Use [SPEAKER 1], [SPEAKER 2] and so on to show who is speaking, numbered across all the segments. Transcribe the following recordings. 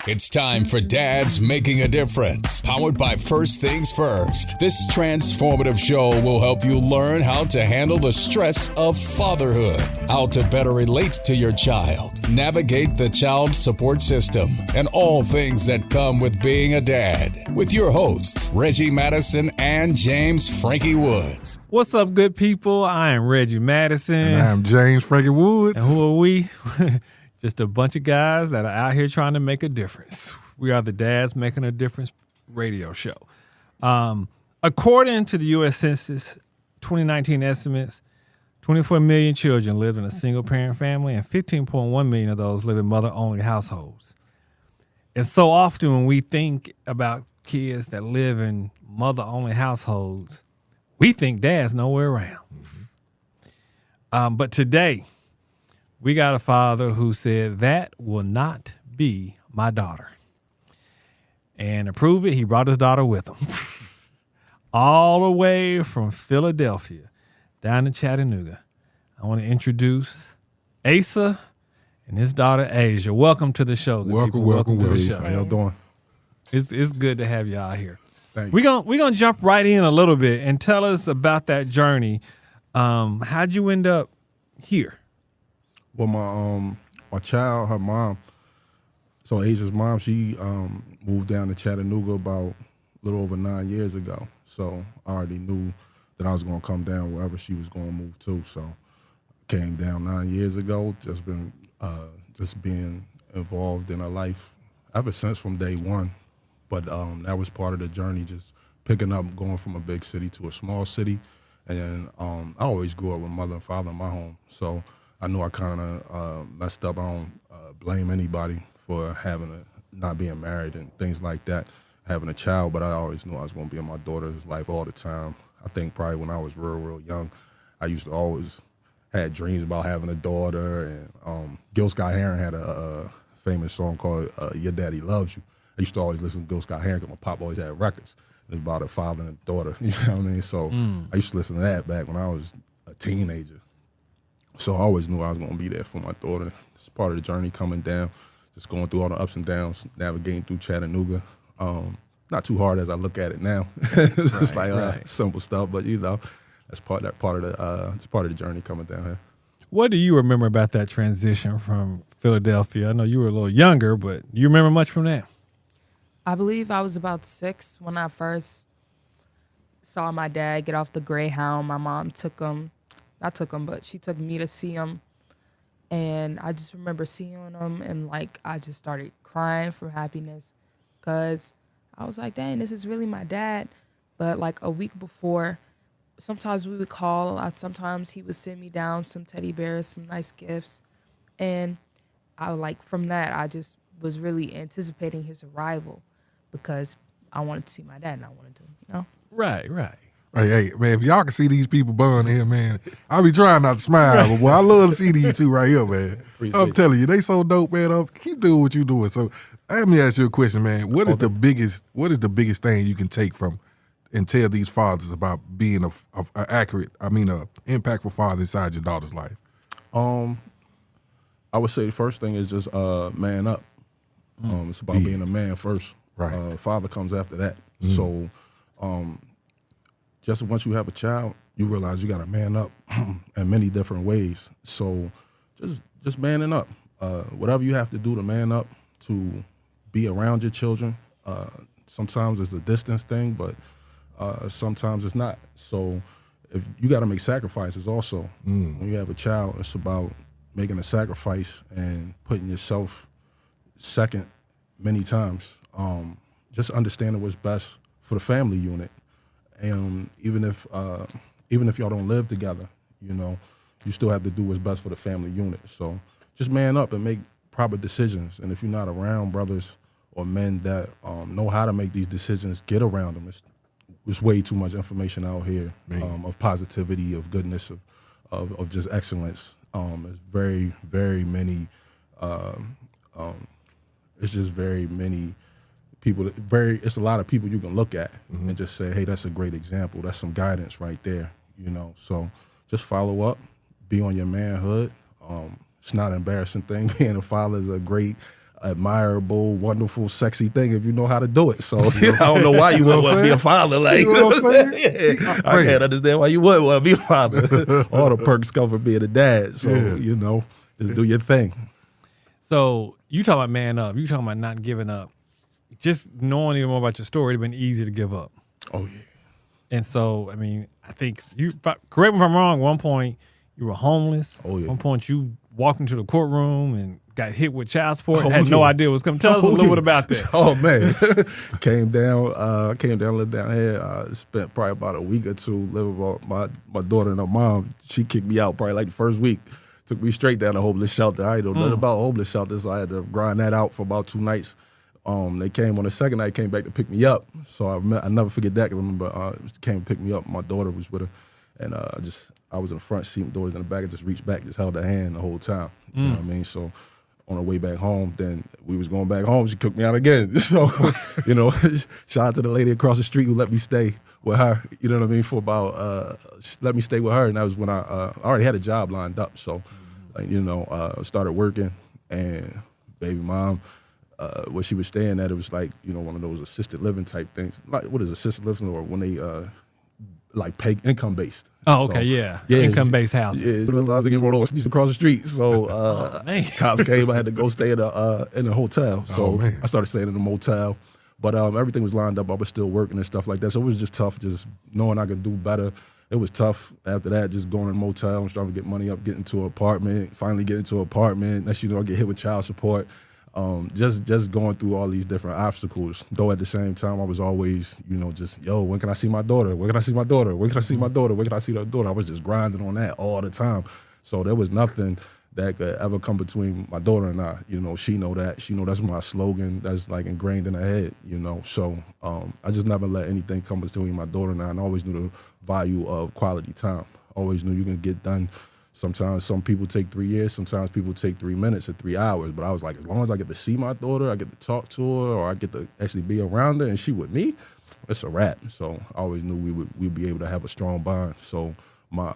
[SPEAKER 1] It's time for Dads Making a Difference, powered by First Things First. This transformative show will help you learn how to handle the stress of fatherhood, how to better relate to your child, navigate the child support system, and all things that come with being a dad. With your hosts, Reggie Madison and James Frankie Woods.
[SPEAKER 2] What's up, good people? I am Reggie Madison.
[SPEAKER 3] And I'm James Frankie Woods.
[SPEAKER 2] And who are we? Just a bunch of guys that are out here trying to make a difference. We are the Dads Making a Difference radio show. According to the U.S. Census 2019 estimates, 24 million children live in a single-parent family, and 15.1 million of those live in mother-only households. And so often when we think about kids that live in mother-only households, we think dad's nowhere around. But today, we got a father who said, that will not be my daughter. And to prove it, he brought his daughter with him. All the way from Philadelphia down to Chattanooga. I want to introduce Asa and his daughter, Asia. Welcome to the show.
[SPEAKER 3] Welcome to the show.
[SPEAKER 2] How
[SPEAKER 3] y'all doing?
[SPEAKER 2] It's good to have y'all here.
[SPEAKER 3] Thank you.
[SPEAKER 2] We're gonna jump right in a little bit and tell us about that journey. How'd you end up here?
[SPEAKER 3] Well, my child, her mom, so Asia's mom, she moved down to Chattanooga about a little over 9 years ago. So I already knew that I was going to come down wherever she was going to move to. So came down 9 years ago, just being involved in her life ever since from day one. But that was part of the journey, just picking up, going from a big city to a small city. And I always grew up with mother and father in my home. So I knew I kind of messed up. I don't blame anybody for not being married and things like that, having a child, but I always knew I was going to be in my daughter's life all the time. I think probably when I was real young, I used to always had dreams about having a daughter. And Gil Scott-Heron had a famous song called Your Daddy Loves You. I used to always listen to Gil Scott-Heron because my pop always had records. It was about a father and a daughter, you know what I mean? So I used to listen to that back when I was a teenager. So I always knew I was going to be there for my daughter. It's part of the journey coming down, just going through all the ups and downs, navigating through Chattanooga. Not too hard as I look at it now. It's right. Simple stuff, but you know, that's part of the journey coming down here.
[SPEAKER 2] What do you remember about that transition from Philadelphia? I know you were a little younger, but you remember much from that?
[SPEAKER 4] I believe I was about 6 when I first saw my dad get off the Greyhound. My mom but she took me to see him. And I just remember seeing him and I just started crying from happiness because I was like, dang, this is really my dad. But a week before, sometimes we would call. Sometimes he would send me down some teddy bears, some nice gifts. And from that, I just was really anticipating his arrival because I wanted to see my dad and I wanted to, you know?
[SPEAKER 2] Right.
[SPEAKER 3] Hey, man, if y'all can see these people bond here, man, I be trying not to smile, but boy, I love to see these two right here, man. I'm telling you, they so dope, man. Keep doing what you're doing. So let me ask you a question, man. What is the biggest thing you can take from and tell these fathers about being an impactful father inside your daughter's life?
[SPEAKER 5] I would say the first thing is just man up. It's about being a man first.
[SPEAKER 3] Right.
[SPEAKER 5] Father comes after that. So just once you have a child, you realize you got to man up in many different ways. So just manning up. Whatever you have to do to man up, to be around your children. Sometimes it's a distance thing, but sometimes it's not. So if you got to make sacrifices also. When you have a child, it's about making a sacrifice and putting yourself second many times. Just understanding what's best for the family unit. And even if y'all don't live together, you know, you still have to do what's best for the family unit. So just man up and make proper decisions. And if you're not around brothers or men that know how to make these decisions, get around them. There's way too much information out here of positivity, of goodness, of just excellence. There's very, very many. It's just very many people. It's a lot of people you can look at and just say, "Hey, that's a great example. That's some guidance right there." You know, so just follow up, be on your manhood. It's not an embarrassing thing. Being a father is a great admirable, wonderful, sexy thing if you know how to do it. So I don't know why you wouldn't want to be a father. Like,
[SPEAKER 3] you know what I'm saying?
[SPEAKER 5] Yeah, I can't understand why you wouldn't want to be a father. All the perks come from being a dad. So, you know, just do your thing.
[SPEAKER 2] So you talking about man up. You talking about not giving up. Just knowing even more about your story, it'd been easy to give up.
[SPEAKER 5] Oh, yeah.
[SPEAKER 2] And so, I mean, I think correct me if I'm wrong, at one point you were homeless.
[SPEAKER 5] Oh, yeah.
[SPEAKER 2] At one point you walked into the courtroom and got hit with child support. Had no idea what was coming. Tell us a little bit about that.
[SPEAKER 5] Oh, man. came down, lived down here. Spent probably about a week or two living with my daughter and her mom. She kicked me out probably like the first week. Took me straight down to homeless shelter. I didn't know nothing about homeless shelters, so I had to grind that out for about 2 nights. They came on the second night, came back to pick me up. So I never forget that. 'Cause I remember came to pick me up. My daughter was with her, and I was in the front seat, my daughter's in the back. I just reached back, just held her hand the whole time. You know what I mean? So on our way back home, then we was going back home. She cooked me out again. So you know, shout out to the lady across the street who let me stay with her. You know what I mean? For about let me stay with her, and that was when I already had a job lined up. So you know, started working, and baby mom. Where she was staying at, it was like, you know, one of those assisted living type things. Like, what is assisted living, or when they like pay income based?
[SPEAKER 2] Oh, okay, so, income based housing.
[SPEAKER 5] Yeah, I was getting one of those across the street. So cops came. I had to go stay in a hotel. So I started staying in a motel. But everything was lined up. I was still working and stuff like that. So it was just tough, just knowing I could do better. It was tough after that, just going in a motel and starting to get money up, getting to an apartment, finally getting to an apartment. Next, you know, I get hit with child support. Just going through all these different obstacles, though at the same time I was always, you know, just, yo, when can I see my daughter? When can I see my daughter? When can I see my daughter? When can I see her daughter? I was just grinding on that all the time. So there was nothing that could ever come between my daughter and I. You know, she know that. She know that's my slogan. That's like ingrained in her head, you know. So I just never let anything come between my daughter and I, and I always knew the value of quality time. Always knew you can get done. Sometimes some people take 3 years, sometimes people take 3 minutes or 3 hours. But I was like, as long as I get to see my daughter, I get to talk to her, or I get to actually be around her and she with me, it's a wrap. So I always knew we'd be able to have a strong bond. So my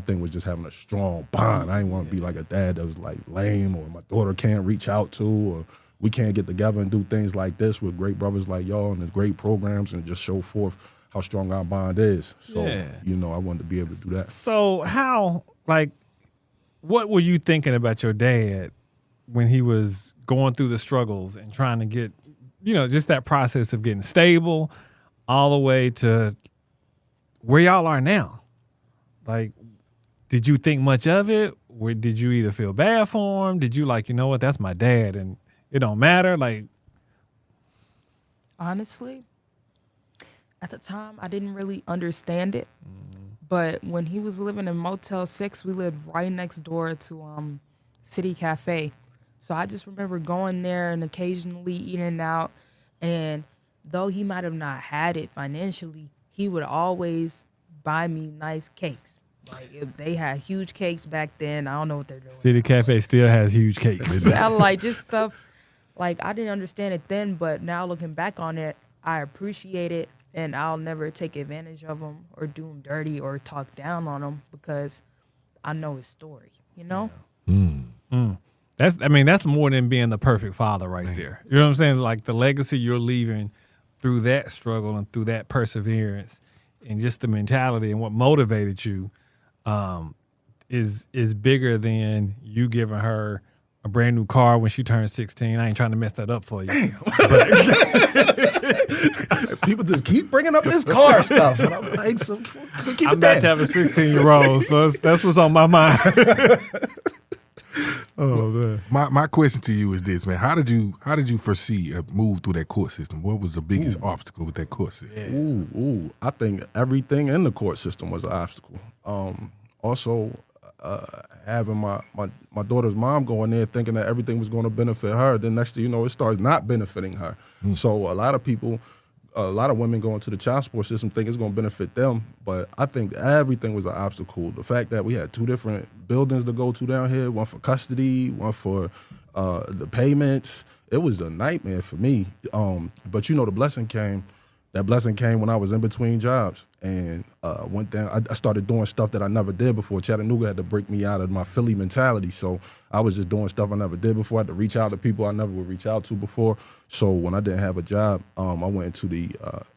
[SPEAKER 5] thing was just having a strong bond. I didn't want to be like a dad that was like lame, or my daughter can't reach out to, or we can't get together and do things like this with great brothers like y'all and the great programs and just show forth how strong our bond is. So, you know, I wanted to be able to do that.
[SPEAKER 2] So how, like, what were you thinking about your dad when he was going through the struggles and trying to get, you know, just that process of getting stable all the way to where y'all are now? Like, did you think much of it? Or did you either feel bad for him? Did you like, you know what, that's my dad and it don't matter? Like,
[SPEAKER 4] honestly, at the time, I didn't really understand it. But when he was living in Motel 6, we lived right next door to City Cafe. So I just remember going there and occasionally eating out. And though he might have not had it financially, he would always buy me nice cakes. Like, if they had huge cakes back then. I don't know what they're doing.
[SPEAKER 2] City Cafe still has huge cakes.
[SPEAKER 4] Like, just stuff, like, I didn't understand it then, but now looking back on it, I appreciate it. And I'll never take advantage of him or do him dirty or talk down on him because I know his story, you know?
[SPEAKER 2] That's more than being the perfect father right there. You know what I'm saying? Like, the legacy you're leaving through that struggle and through that perseverance and just the mentality and what motivated you is bigger than you giving her a brand new car when she turns 16. I ain't trying to mess that up for you.
[SPEAKER 5] People just keep bringing up this car stuff. And I'm like, so keep
[SPEAKER 2] I'm
[SPEAKER 5] it
[SPEAKER 2] about
[SPEAKER 5] there.
[SPEAKER 2] to have a 16-year-old, so that's what's on my mind.
[SPEAKER 5] Oh man.
[SPEAKER 6] My question to you is this, man. How did you foresee a move through that court system? What was the biggest obstacle with that court system?
[SPEAKER 5] I think everything in the court system was an obstacle. Also, having my daughter's mom going there thinking that everything was going to benefit her, then next thing you know, it starts not benefiting her. So a lot of women go into the child support system think it's going to benefit them, but I think everything was an obstacle. The fact that we had 2 different buildings to go to down here, one for custody, one for the payments, it was a nightmare for me. But you know, the blessing came That blessing came when I was in between jobs and went down. I started doing stuff that I never did before. Chattanooga had to break me out of my Philly mentality. So I was just doing stuff I never did before. I had to reach out to people I never would reach out to before. So when I didn't have a job, I went into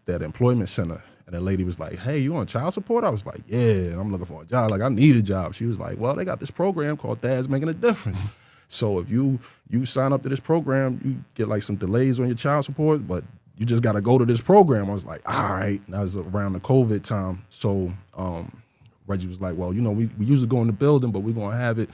[SPEAKER 5] that employment center. And the lady was like, hey, you on child support? I was like, yeah, and I'm looking for a job. Like, I need a job. She was like, well, they got this program called Dad's Making a Difference. So if you sign up to this program, you get like some delays on your child support, but you just got to go to this program. I was like, all right. And that was around the COVID time. So Reggie was like, well, you know, we usually go in the building, but we're going to have it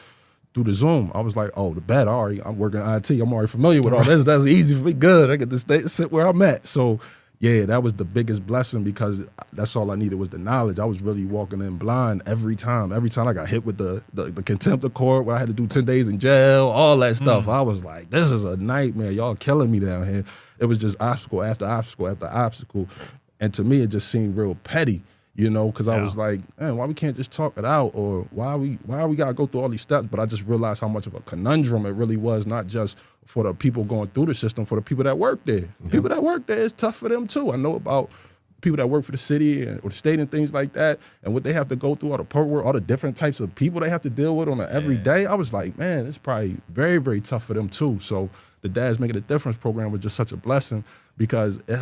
[SPEAKER 5] through the Zoom. I was like, oh, the bet, I'm working IT. I'm already familiar with all this. That's easy for me. Good. I get to sit where I'm at. So, yeah, that was the biggest blessing because that's all I needed was the knowledge. I was really walking in blind every time. Every time I got hit with the contempt of court where I had to do 10 days in jail, all that stuff. I was like, this is a nightmare. Y'all killing me down here. It was just obstacle after obstacle after obstacle. And to me, it just seemed real petty, you know, because I was like, man, why we can't just talk it out, or why we got to go through all these steps? But I just realized how much of a conundrum it really was, not just for the people going through the system, for the people that work there. Mm-hmm. People that work there, it's tough for them too. I know about people that work for the city or the state and things like that, and what they have to go through, all the paperwork, all the different types of people they have to deal with on an everyday. I was like, man, it's probably very, very tough for them too. So the Dad's Making a Difference program was just such a blessing because it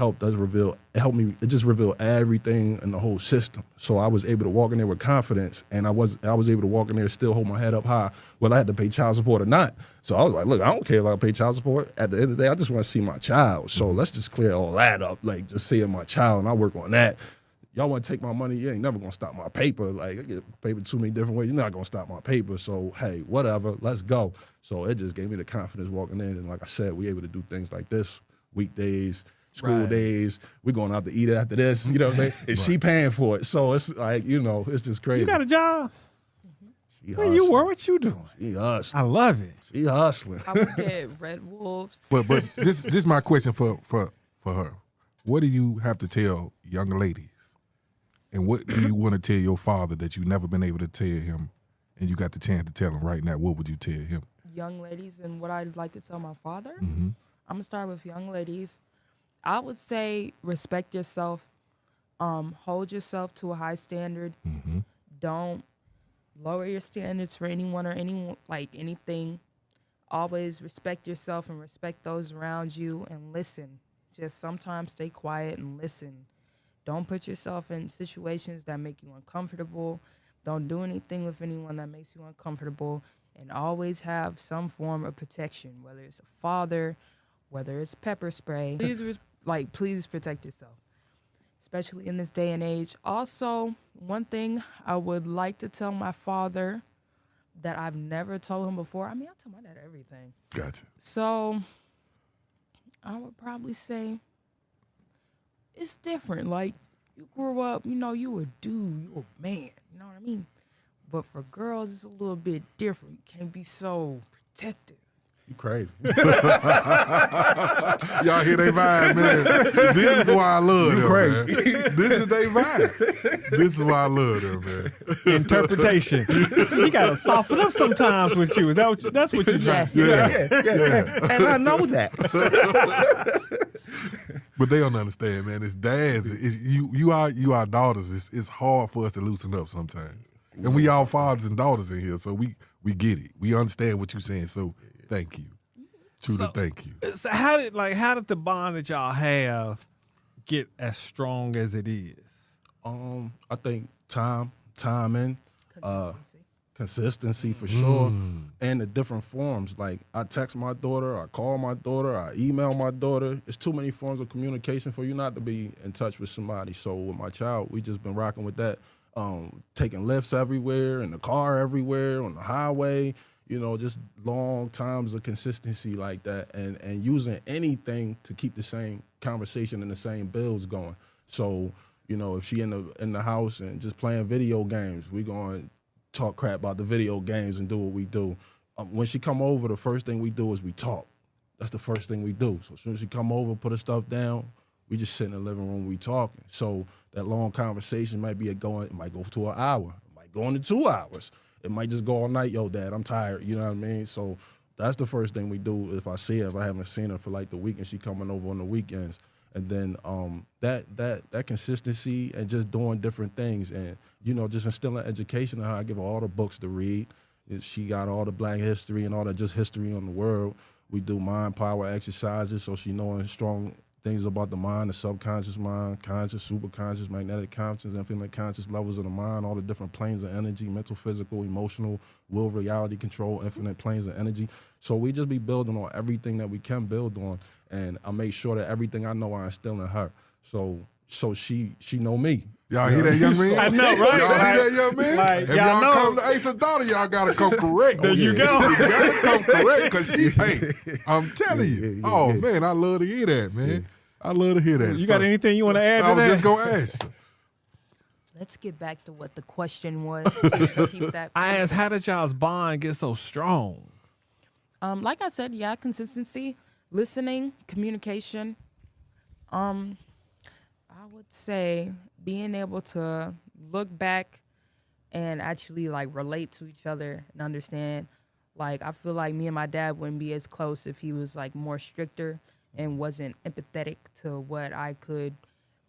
[SPEAKER 5] just revealed everything in the whole system. So I was able to walk in there with confidence, and I was able to walk in there still hold my head up high, whether I had to pay child support or not. So I was like, look, I don't care if I pay child support. At the end of the day, I just want to see my child. So let's just clear all that up, like just seeing my child, and I work on that. Y'all want to take my money? You ain't never going to stop my paper. Like, I get paper too many different ways. You're not going to stop my paper. So, hey, whatever, let's go. So it just gave me the confidence walking in. And like I said, we able to do things like this, weekdays, school days. We're going out to eat after this. You know what I'm saying? And she paying for it. So it's like, you know, it's just crazy.
[SPEAKER 2] You got a job?
[SPEAKER 5] Where
[SPEAKER 2] you work? What you doing?
[SPEAKER 5] She hustling.
[SPEAKER 2] I love it.
[SPEAKER 5] She hustling.
[SPEAKER 4] I would get Red Wolves.
[SPEAKER 6] But this is my question for her. What do you have to tell young ladies? And what do you want to tell your father that you've never been able to tell him, and you got the chance to tell him right now? What would you tell him?
[SPEAKER 4] Young ladies, and what I'd like to tell my father?
[SPEAKER 6] Mm-hmm.
[SPEAKER 4] I'm going to start with young ladies. I would say respect yourself. Hold yourself to a high standard.
[SPEAKER 6] Mm-hmm.
[SPEAKER 4] Don't lower your standards for anyone or anything. Always respect yourself and respect those around you, and listen. Just sometimes stay quiet and listen. Don't put yourself in situations that make you uncomfortable. Don't do anything with anyone that makes you uncomfortable. And always have some form of protection, whether it's a father, whether it's pepper spray. Please protect yourself, especially in this day and age. Also, one thing I would like to tell my father that I've never told him before. I mean, I tell my dad everything.
[SPEAKER 6] Gotcha.
[SPEAKER 4] So I would probably say, it's different. Like, you grew up, you know, you a dude, you a man, you know what I mean? But for girls, it's a little bit different. You can't be so protective.
[SPEAKER 5] You crazy.
[SPEAKER 6] Y'all hear they vibe, man. This is why I love them,
[SPEAKER 5] crazy.
[SPEAKER 6] man. This is they vibe. This is why I love them, man.
[SPEAKER 2] Interpretation. You got to soften up sometimes with you. That's what you're trying to say.
[SPEAKER 5] Yeah. And I know that.
[SPEAKER 6] But they don't understand, man. It's dads. It's you are daughters. It's hard for us to loosen up sometimes. And we all fathers and daughters in here, so we get it. We understand what you're saying. So thank you. Truly, thank you.
[SPEAKER 2] So how did the bond that y'all have get as strong as it is?
[SPEAKER 5] I think timing, consistency for sure, and the different forms. Like, I text my daughter, I call my daughter, I email my daughter. It's too many forms of communication for you not to be in touch with somebody. So with my child, we just been rocking with that. Taking lifts everywhere, in the car everywhere, on the highway, you know, just long times of consistency like that, and using anything to keep the same conversation and the same bills going. So, you know, if she in the house and just playing video games, we going to talk crap about the video games and do what we do. When she come over, the first thing we do is we talk. That's the first thing we do. So as soon as she come over, put her stuff down, we just sit in the living room, we talking. So that long conversation might be it might go to an hour, it might go into 2 hours. It might just go all night, yo, Dad, I'm tired, you know what I mean? So that's the first thing we do if I see her, if I haven't seen her for like the week and she coming over on the weekends. And then that consistency and just doing different things and, just instilling education in her. I give her all the books to read. She got all the Black history and all the just history on the world. We do mind power exercises so she knowing strong things about the mind, the subconscious mind, conscious, superconscious, magnetic conscious, infinite conscious levels of the mind, all the different planes of energy, mental, physical, emotional, will, reality, control, infinite planes of energy. So we just be building on everything that we can build on, and I make sure that everything I know I instill in her. So she know me.
[SPEAKER 6] Y'all hear that, young man?
[SPEAKER 2] I know, right?
[SPEAKER 6] Y'all hear that, young man?
[SPEAKER 2] Like,
[SPEAKER 6] if
[SPEAKER 2] y'all
[SPEAKER 6] y'all
[SPEAKER 2] know.
[SPEAKER 6] come to Asa's daughter, y'all gotta come correct.
[SPEAKER 2] There you go.
[SPEAKER 6] You gotta come correct, because I'm telling you. Man, I love to hear that, man. I love to hear that.
[SPEAKER 2] You got anything you want to add to
[SPEAKER 6] I was
[SPEAKER 2] that?
[SPEAKER 6] just gonna ask you.
[SPEAKER 4] Let's get back to what the question was. Keep that.
[SPEAKER 2] I asked, how did y'all's bond get so strong?
[SPEAKER 4] Like I said, consistency, listening, communication. I would say being able to look back and actually like relate to each other and understand. Like, I feel like me and my dad wouldn't be as close if he was like more stricter and wasn't empathetic to what I could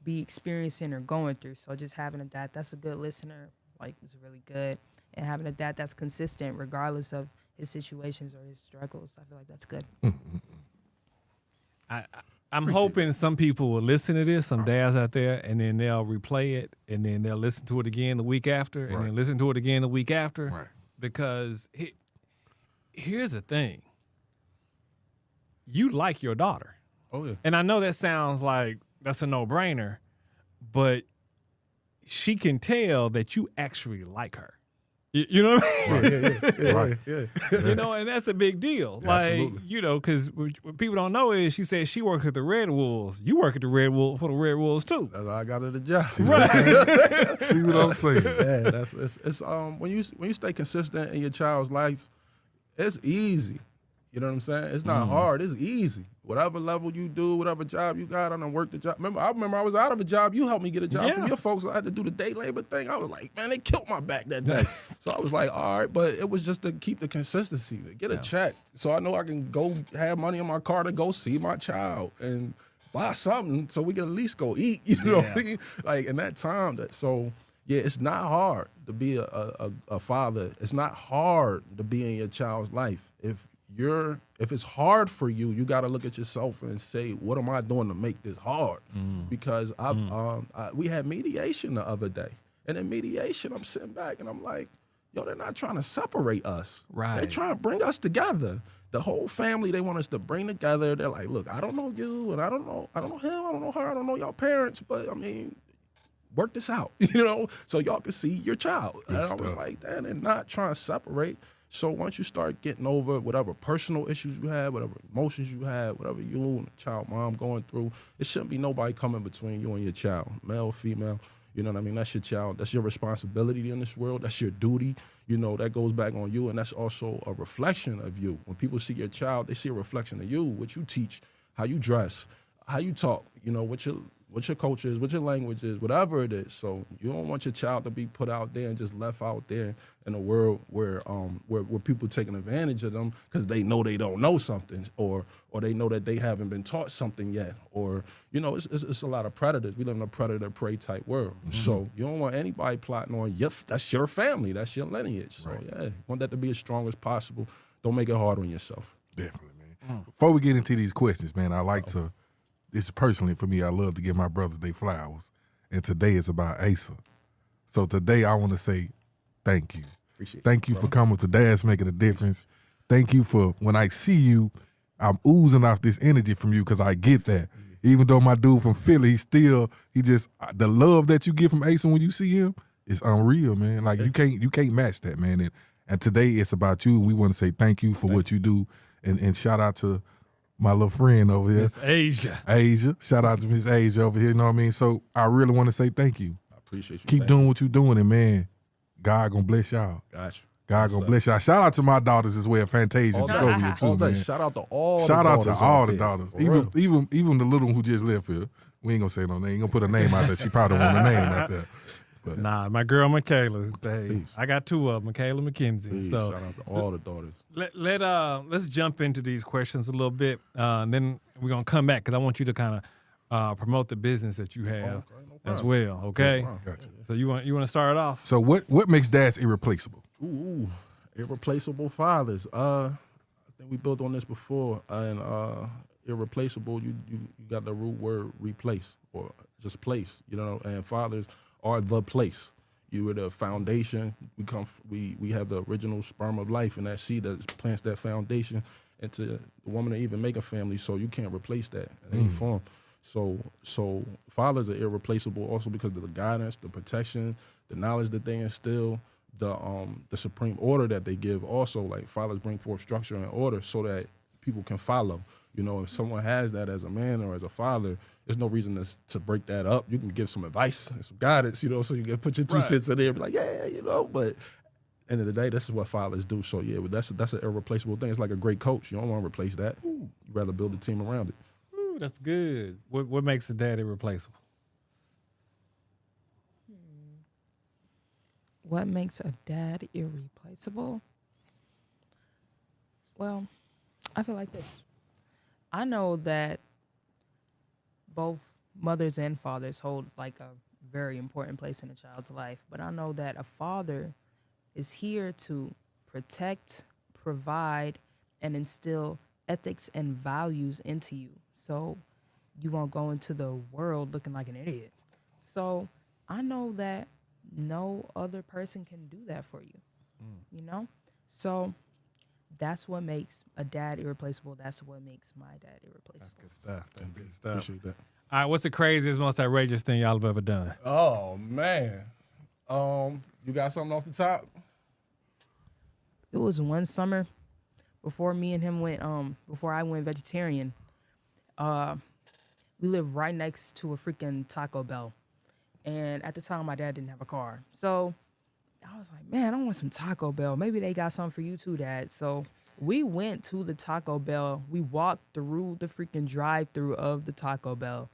[SPEAKER 4] be experiencing or going through. So just having a dad that's a good listener, like, is really good. And having a dad that's consistent regardless of his situations or his struggles, I feel like that's good.
[SPEAKER 2] I'm hoping some people will listen to this, some dads out there, and then they'll replay it, and then they'll listen to it again the week after, and then listen to it again the week after.
[SPEAKER 6] Right.
[SPEAKER 2] Because here's the thing. You like your daughter.
[SPEAKER 5] Oh, yeah.
[SPEAKER 2] And I know that sounds like that's a no-brainer, but she can tell that you actually like her. You know what I mean?
[SPEAKER 6] Right.
[SPEAKER 2] You know, and that's a big deal.
[SPEAKER 6] Absolutely.
[SPEAKER 2] Like, because what people don't know is she said she works at the Red Wolves. You work at the Red Wolves for the Red Wolves too.
[SPEAKER 5] That's how I got her the job.
[SPEAKER 2] Right.
[SPEAKER 6] See what I'm saying?
[SPEAKER 5] Yeah, it's when you stay consistent in your child's life, it's easy. You know what I'm saying? It's not hard. It's easy. Whatever level you do, whatever job you got, I done work the job. I remember I was out of a job. You helped me get a job from your folks. I had to do the day labor thing. I was like, man, they killed my back that day. So I was like, all right, but it was just to keep the consistency, to get a check. So I know I can go have money in my car to go see my child and buy something so we can at least go eat. You know what I mean? Like, in that time, it's not hard to be a father. It's not hard to be in your child's life. If it's hard for you, you got to look at yourself and say, what am I doing to make this hard? Because we had mediation the other day. And in mediation, I'm sitting back and I'm like, yo, they're not trying to separate us.
[SPEAKER 2] Right.
[SPEAKER 5] They're trying to bring us together. The whole family, they want us to bring together. They're like, look, I don't know you, and I don't know him, I don't know her, I don't know y'all parents, but I mean, work this out, so y'all can see your child. And I was like, damn, they're not trying to separate. So once you start getting over whatever personal issues you have, whatever emotions you have, whatever you and the child mom going through, it shouldn't be nobody coming between you and your child, male, female. You know what I mean? That's your child. That's your responsibility in this world. That's your duty. That goes back on you, and that's also a reflection of you. When people see your child, they see a reflection of you, what you teach, how you dress, how you talk, what your culture is, what your language is, whatever it is. So you don't want your child to be put out there and just left out there in a world where people taking advantage of them because they know they don't know something, or they know that they haven't been taught something yet, or it's a lot of predators. We live in a predator-prey type world. So you don't want anybody plotting on that's your family, that's your lineage. So you want that to be as strong as possible. Don't make it hard on yourself.
[SPEAKER 6] Definitely, man. Before we get into these questions, man, I like to. This personally for me, I love to give my brothers their flowers. And today is about Asa. So today I want to say thank you. Thank you for coming to Dad's Making a Difference. Thank you for, when I see you, I'm oozing off this energy from you because I get that. Even though my dude from Philly, the love that you get from Asa when you see him is unreal, man. Like you can't match that, man. And today it's about you. We want to say thank you for what you do. And shout out to my little friend over here.
[SPEAKER 2] Miss Asia.
[SPEAKER 6] Asia. Shout out to Miss Asia over here, you know what I mean? So I really want to say thank you.
[SPEAKER 5] I appreciate you.
[SPEAKER 6] Keep doing what you're doing, and man, God gonna bless y'all.
[SPEAKER 5] Gotcha.
[SPEAKER 6] God gonna bless y'all. Shout out to my daughters as well, Fantasia and Jacobia too, man.
[SPEAKER 5] Shout out to all
[SPEAKER 6] the daughters. Even the little one who just left here. We ain't gonna say no name. Ain't gonna put a name out there. She probably don't want a name out there. But
[SPEAKER 2] Nah, my girl Michaela. I got two of them, Michaela and McKenzie.
[SPEAKER 5] Please,
[SPEAKER 2] So
[SPEAKER 5] shout out to all the daughters.
[SPEAKER 2] let's jump into these questions a little bit, and then we're gonna come back because I want you to kind of promote the business that you have
[SPEAKER 5] Okay, no
[SPEAKER 2] as
[SPEAKER 5] problem.
[SPEAKER 2] well. Okay,
[SPEAKER 6] Gotcha.
[SPEAKER 2] so you want to start it off?
[SPEAKER 6] So what makes dads irreplaceable?
[SPEAKER 5] Ooh, irreplaceable fathers. I think we built on this before. And irreplaceable, you got the root word replace or just place. And fathers are the place. You are the foundation. We have the original sperm of life, and that seed that plants that foundation into the woman to even make a family. So you can't replace that in any form. So fathers are irreplaceable also because of the guidance, the protection, the knowledge that they instill, the supreme order that they give. Also, like fathers bring forth structure and order so that people can follow. If someone has that as a man or as a father, there's no reason to break that up. You can give some advice and some guidance, so you can put your 2 cents in there and be like, yeah, but end of the day, this is what fathers do. So yeah, but that's an irreplaceable thing. It's like a great coach. You don't want to replace that. You'd rather build a team around it.
[SPEAKER 2] Ooh, that's good. What makes a dad irreplaceable?
[SPEAKER 4] What makes a dad irreplaceable? Well, I feel like this. I know that both mothers and fathers hold like a very important place in a child's life, but I know that a father is here to protect, provide, and instill ethics and values into you, so you won't go into the world looking like an idiot. So I know that no other person can do that for you, So that's what makes a dad irreplaceable. That's what makes my dad irreplaceable.
[SPEAKER 2] That's good stuff. That's good stuff.
[SPEAKER 5] Appreciate that.
[SPEAKER 2] All right, what's the craziest, most outrageous thing y'all have ever done?
[SPEAKER 5] Oh man, you got something off the top?
[SPEAKER 4] It was one summer before me and him went, before I went vegetarian. We lived right next to a freaking Taco Bell. And at the time, my dad didn't have a car. So I was like, man, I want some Taco Bell. Maybe they got something for you too, Dad. So we went to the Taco Bell. We walked through the freaking drive-thru of the Taco Bell.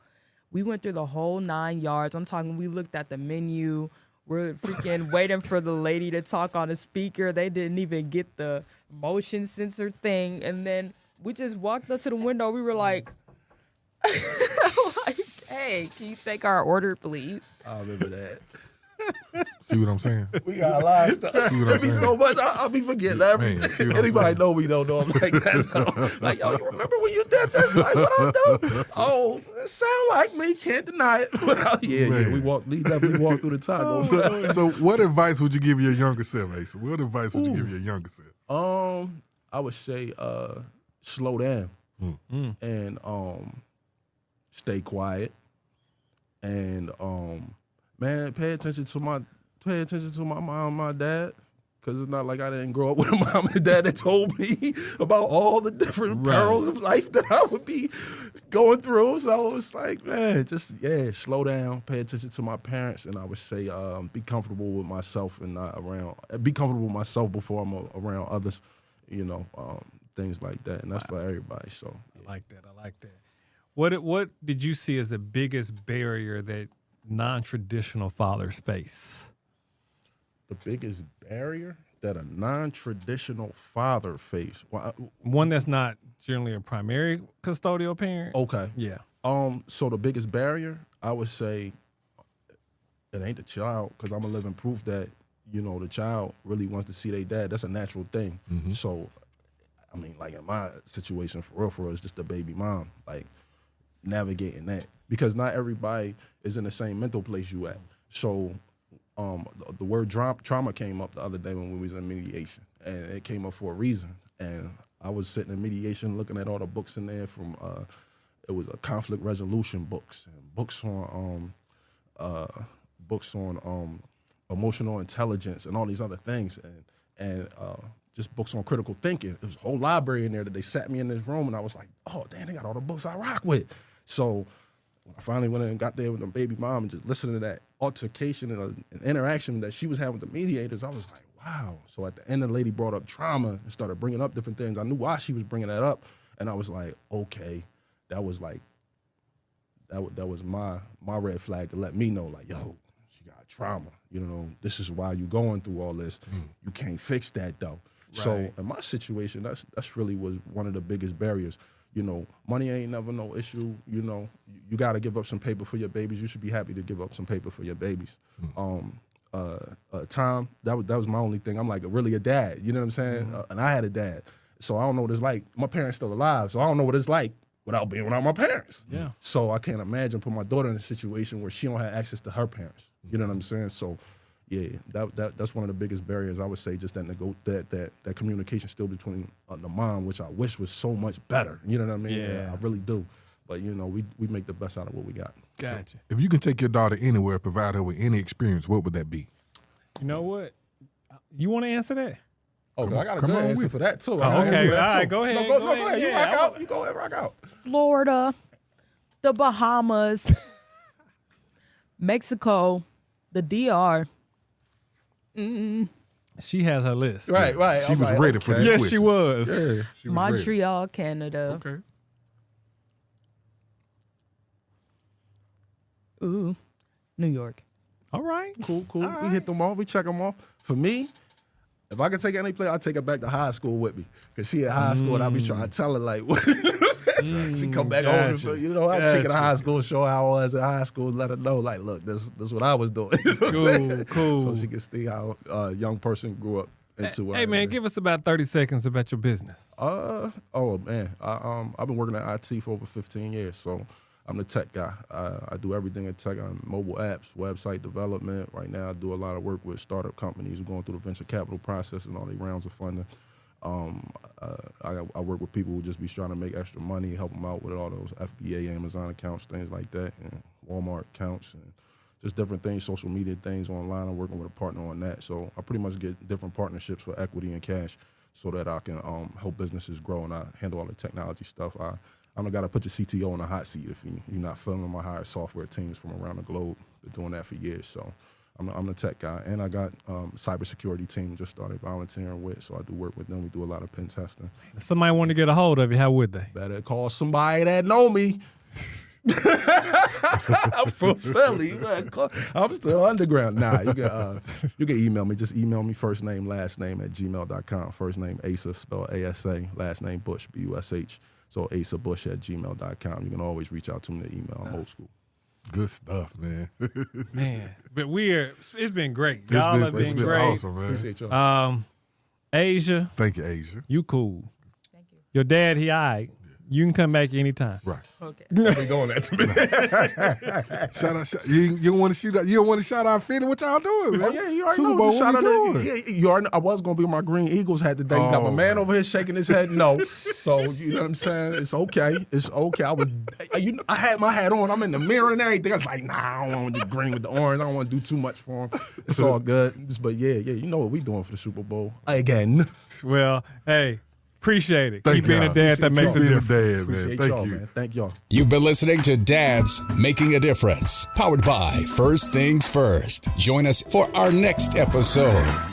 [SPEAKER 4] We went through the whole 9 yards. I'm talking, we looked at the menu. We're freaking waiting for the lady to talk on the speaker. They didn't even get the motion sensor thing. And then we just walked up to the window. We were like, hey, can you take our order, please?
[SPEAKER 5] I remember that.
[SPEAKER 6] See what I'm saying?
[SPEAKER 5] We got a lot of stuff.
[SPEAKER 6] See what I'm
[SPEAKER 5] There be
[SPEAKER 6] saying?
[SPEAKER 5] so much. I'll be forgetting
[SPEAKER 6] Man,
[SPEAKER 5] everything.
[SPEAKER 6] see what I'm
[SPEAKER 5] Anybody
[SPEAKER 6] saying?
[SPEAKER 5] know we don't know him like that, though. Like, yo, you remember when you did this? Like, what I do? Oh, it sound like me. Can't deny it. But yeah,
[SPEAKER 6] Man.
[SPEAKER 5] we definitely walked through the Taco Bell.
[SPEAKER 6] So what advice would you give your younger self, Asa? What advice would you give your younger self?
[SPEAKER 5] I would say slow down and stay quiet and man, pay attention to my mom and my dad, because it's not like I didn't grow up with a mom and dad that told me about all the different perils of life that I would be going through. So it's like, man, just slow down, pay attention to my parents, and I would say be comfortable with myself and not around. Be comfortable with myself before I'm around others, things like that, and that's for everybody. So
[SPEAKER 2] I like that. What did you see as the biggest barrier that non-traditional fathers face?
[SPEAKER 5] The biggest barrier that a non-traditional father face.
[SPEAKER 2] One that's not generally a primary custodial parent.
[SPEAKER 5] Okay.
[SPEAKER 2] Yeah.
[SPEAKER 5] So the biggest barrier, I would say, it ain't the child, because I'm a living proof that the child really wants to see their dad. That's a natural thing. So, I mean, like in my situation, for real, it's just the baby mom, like navigating that, because not everybody is in the same mental place you at. So the word trauma came up the other day when we was in mediation, and it came up for a reason. And I was sitting in mediation looking at all the books in there from it was a conflict resolution books and books on emotional intelligence and all these other things, and just books on critical thinking. There was a whole library in there that they sat me in this room, and I was like, oh, damn, they got all the books I rock with. So when I finally went in and got there with the baby mom and just listening to that altercation and an interaction that she was having with the mediators, I was like, wow. So at the end, the lady brought up trauma and started bringing up different things. I knew why she was bringing that up, and I was like, okay, that was my red flag to let me know, like, yo, she got trauma. This is why you going through all this. You can't fix that though. Right. So in my situation, that's really was one of the biggest barriers. Money ain't never no issue. You you got to give up some paper for your babies. You should be happy to give up some paper for your babies. Tom, that was my only thing. I'm like really a dad. You know what I'm saying? And I had a dad, so I don't know what it's like. My parents still alive, so I don't know what it's like without being without my parents.
[SPEAKER 2] Yeah.
[SPEAKER 5] So I can't imagine put my daughter in a situation where she don't have access to her parents. You know what I'm saying? So. Yeah, that's one of the biggest barriers I would say. Just that communication still between the mom, which I wish was so much better. You know what I mean?
[SPEAKER 2] Yeah.
[SPEAKER 5] I really do. But you know, we make the best out of what we got.
[SPEAKER 2] Gotcha.
[SPEAKER 6] If you can take your daughter anywhere, provide her with any experience, what would that be?
[SPEAKER 2] You know what? You want to answer that?
[SPEAKER 5] Oh, I got a
[SPEAKER 6] come
[SPEAKER 5] good
[SPEAKER 6] on
[SPEAKER 5] answer
[SPEAKER 6] with
[SPEAKER 5] for that too.
[SPEAKER 2] Oh, okay, all right, go ahead.
[SPEAKER 5] No,
[SPEAKER 2] Go
[SPEAKER 5] go
[SPEAKER 2] ahead.
[SPEAKER 5] ahead. You
[SPEAKER 2] Yeah,
[SPEAKER 5] rock out. You go ahead, rock out.
[SPEAKER 4] Florida, the Bahamas, Mexico, the DR.
[SPEAKER 2] She has her list.
[SPEAKER 5] Right.
[SPEAKER 6] She
[SPEAKER 5] I'm
[SPEAKER 6] was
[SPEAKER 5] like,
[SPEAKER 6] ready for this
[SPEAKER 2] Yes,
[SPEAKER 6] question.
[SPEAKER 2] she was.
[SPEAKER 6] Yeah, she was ready.
[SPEAKER 4] Montreal, Canada.
[SPEAKER 6] Okay.
[SPEAKER 4] Ooh, New York.
[SPEAKER 2] All right.
[SPEAKER 5] Cool. We hit them off. We check them off. For me, if I could take any place, I'd take her back to high school with me. Because she at high school, and I'll be trying to tell her, like, what she come back home.
[SPEAKER 2] Gotcha.
[SPEAKER 5] You know, I'd take her to high school, show her how I was at high school, let her know, like, look, this is what I was doing.
[SPEAKER 2] Cool.
[SPEAKER 5] So she can see how a young person grew up into
[SPEAKER 2] Hey, man, give us about 30 seconds about your business.
[SPEAKER 5] Oh man, I've been working at IT for over 15 years, so I'm the tech guy. I do everything in tech, mobile apps, website development. Right now, I do a lot of work with startup companies who are going through the venture capital process and all the rounds of funding. I work with people who just be trying to make extra money, help them out with all those FBA, Amazon accounts, things like that, and Walmart accounts, and just different things, social media things online. I'm working with a partner on that. So I pretty much get different partnerships for equity and cash so that I can help businesses grow, and I handle all the technology stuff. I'm the guy to put your CTO on the hot seat if you're not feeling them. I hire software teams from around the globe. Been doing that for years. So I'm the tech guy. And I got cybersecurity team just started volunteering with, so I do work with them. We do a lot of pen testing.
[SPEAKER 2] If somebody wanted to get a hold of you, how would they?
[SPEAKER 5] Better call somebody that know me. I'm from Philly. I'm still underground. Nah, you can email me. Just email me first name, last name @gmail.com. First name Asa, spelled ASA. Last name Bush, BUSH. So asabush@gmail.com. You can always reach out to me to email. I'm old school.
[SPEAKER 6] Good stuff, man.
[SPEAKER 2] Man, but it's been great.
[SPEAKER 6] It's
[SPEAKER 2] Y'all have
[SPEAKER 6] it's
[SPEAKER 2] been great.
[SPEAKER 6] awesome, man.
[SPEAKER 5] Appreciate y'all.
[SPEAKER 2] Asia,
[SPEAKER 6] Thank you, Asia.
[SPEAKER 2] you cool.
[SPEAKER 4] Thank you.
[SPEAKER 2] Your dad, he all right. You can come back anytime.
[SPEAKER 6] Right.
[SPEAKER 4] Okay.
[SPEAKER 5] Don't be doing that to me.
[SPEAKER 6] Shout out. You don't want to shoot out. You don't want to shout out Philly. What y'all doing, man?
[SPEAKER 5] Oh, yeah, you already
[SPEAKER 6] Super
[SPEAKER 5] know.
[SPEAKER 6] Bowl,
[SPEAKER 5] Just shout
[SPEAKER 6] what
[SPEAKER 5] out
[SPEAKER 6] we doing?
[SPEAKER 5] you already know, I was going to be with my Green Eagles hat today. You got my
[SPEAKER 6] Oh,
[SPEAKER 5] man over here shaking his head no. So, you know what I'm saying? It's okay. It's okay. I had my hat on. I'm in the mirror and everything. I was like, nah, I don't want to do green with the orange. I don't want to do too much for him. It's all good. But yeah, you know what we doing for the Super Bowl. Again.
[SPEAKER 2] Well, hey, appreciate it.
[SPEAKER 6] Thank
[SPEAKER 2] Keep being a
[SPEAKER 6] y'all.
[SPEAKER 2] dad that makes a
[SPEAKER 6] Being a
[SPEAKER 2] difference.
[SPEAKER 6] dad, man.
[SPEAKER 5] Appreciate
[SPEAKER 6] Thank
[SPEAKER 5] y'all,
[SPEAKER 6] you.
[SPEAKER 5] man. Thank y'all.
[SPEAKER 1] You've been listening to Dads Making a Difference, powered by First Things First. Join us for our next episode.